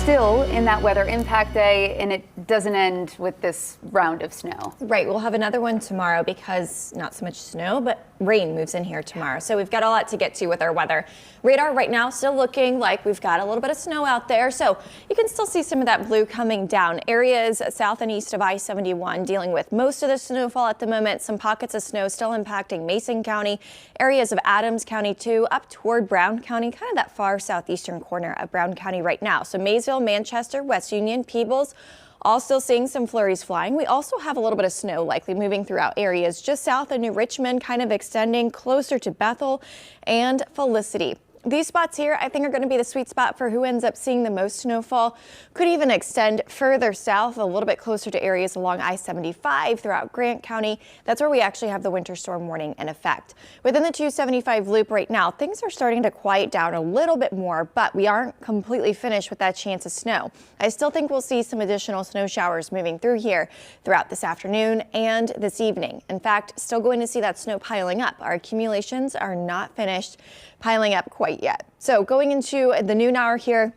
still in that weather impact day, and it doesn't end with this round of snow. Right, we'll have another one tomorrow because not so much snow, but rain moves in here tomorrow. So we've got a lot to get to with our weather. Radar right now still looking like we've got a little bit of snow out there. So you can still see some of that blue coming down. Areas south and east of I-71 dealing with most of the snowfall at the moment. Some pockets of snow still impacting Mason County, areas of Adams County too, up toward Brown County, kind of that far southeastern corner of Brown County right now. So Maysville, Manchester, West Union, Peebles, all still seeing some flurries flying. We also have a little bit of snow likely moving throughout areas just south of New Richmond, kind of extending closer to Bethel and Felicity. These spots here, I think, are going to be the sweet spot for who ends up seeing the most snowfall. Could even extend further south, a little bit closer to areas along I-75 throughout Grant County. That's where we actually have the winter storm warning in effect. Within the 275 loop right now, things are starting to quiet down a little bit more, but we aren't completely finished with that chance of snow. I still think we'll see some additional snow showers moving through here throughout this afternoon and this evening. In fact, still going to see that snow piling up. Our accumulations are not finished piling up quite yet. So going into the noon hour here,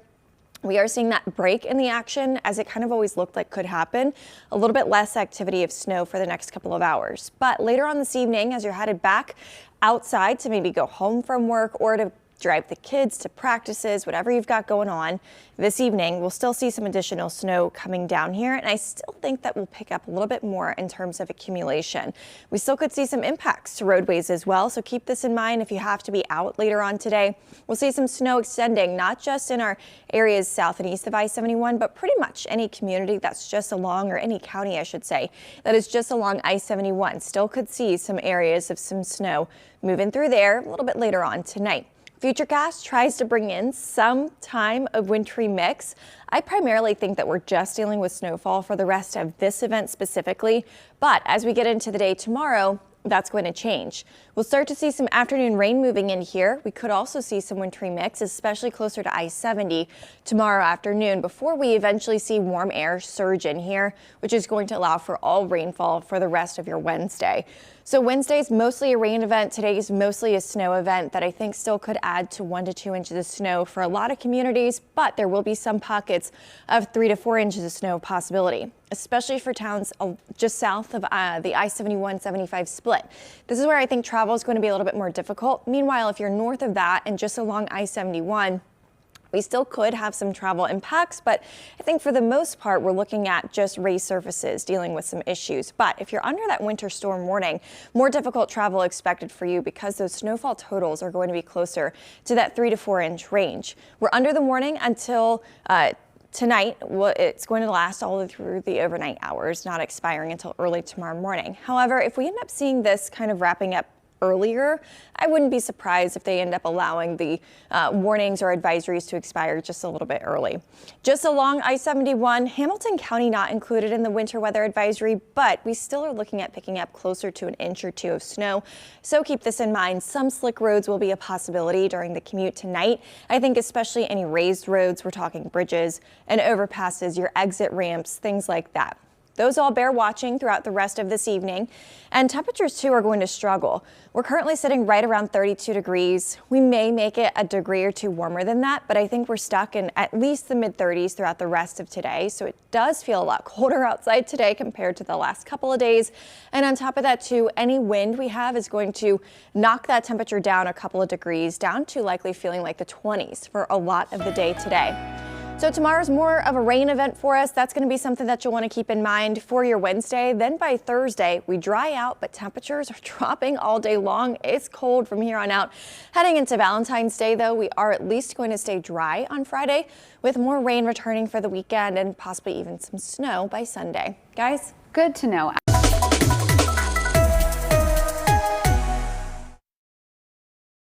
we are seeing that break in the action as it kind of always looked like could happen. A little bit less activity of snow for the next couple of hours. But later on this evening, as you're headed back outside to maybe go home from work or to drive the kids to practices, whatever you've got going on this evening, we'll still see some additional snow coming down here. And I still think that we'll pick up a little bit more in terms of accumulation. We still could see some impacts to roadways as well. So keep this in mind if you have to be out later on today. We'll see some snow extending, not just in our areas south and east of I-71, but pretty much any community that's just along, or any county, I should say, that is just along I-71. Still could see some areas of some snow moving through there a little bit later on tonight. Futurecast tries to bring in some time of wintry mix. I primarily think that we're just dealing with snowfall for the rest of this event specifically, but as we get into the day tomorrow, that's going to change. We'll start to see some afternoon rain moving in here. We could also see some wintry mix, especially closer to I-70 tomorrow afternoon before we eventually see warm air surge in here, which is going to allow for all rainfall for the rest of your Wednesday. So Wednesday's mostly a rain event. Today's mostly a snow event that I think still could add to 1 to 2 inches of snow for a lot of communities, but there will be some pockets of 3 to 4 inches of snow possibility, especially for towns just south of the I-71-75 split. This is where I think travel is going to be a little bit more difficult. Meanwhile, if you're north of that and just along I-71, we still could have some travel impacts, but I think for the most part, we're looking at just raised surfaces dealing with some issues. But if you're under that winter storm warning, more difficult travel expected for you because those snowfall totals are going to be closer to that 3 to 4 inch range. We're under the warning until tonight. It's going to last all through the overnight hours, not expiring until early tomorrow morning. However, if we end up seeing this kind of wrapping up earlier, I wouldn't be surprised if they end up allowing the warnings or advisories to expire just a little bit early. Just along I-71, Hamilton County not included in the winter weather advisory, but we still are looking at picking up closer to 1 inch or 2 of snow. So keep this in mind. Some slick roads will be a possibility during the commute tonight. I think especially any raised roads, we're talking bridges and overpasses, your exit ramps, things like that. Those all bear watching throughout the rest of this evening, and temperatures too are going to struggle. We're currently sitting right around 32 degrees. We may make it a degree or two warmer than that, but I think we're stuck in at least the mid-30s throughout the rest of today. So it does feel a lot colder outside today compared to the last couple of days. And on top of that too, any wind we have is going to knock that temperature down a couple of degrees, down to likely feeling like the 20s for a lot of the day today. So tomorrow's more of a rain event for us. That's going to be something that you'll want to keep in mind for your Wednesday. Then by Thursday, we dry out, but temperatures are dropping all day long. It's cold from here on out. Heading into Valentine's Day, though, we are at least going to stay dry on Friday with more rain returning for the weekend and possibly even some snow by Sunday. Guys, good to know.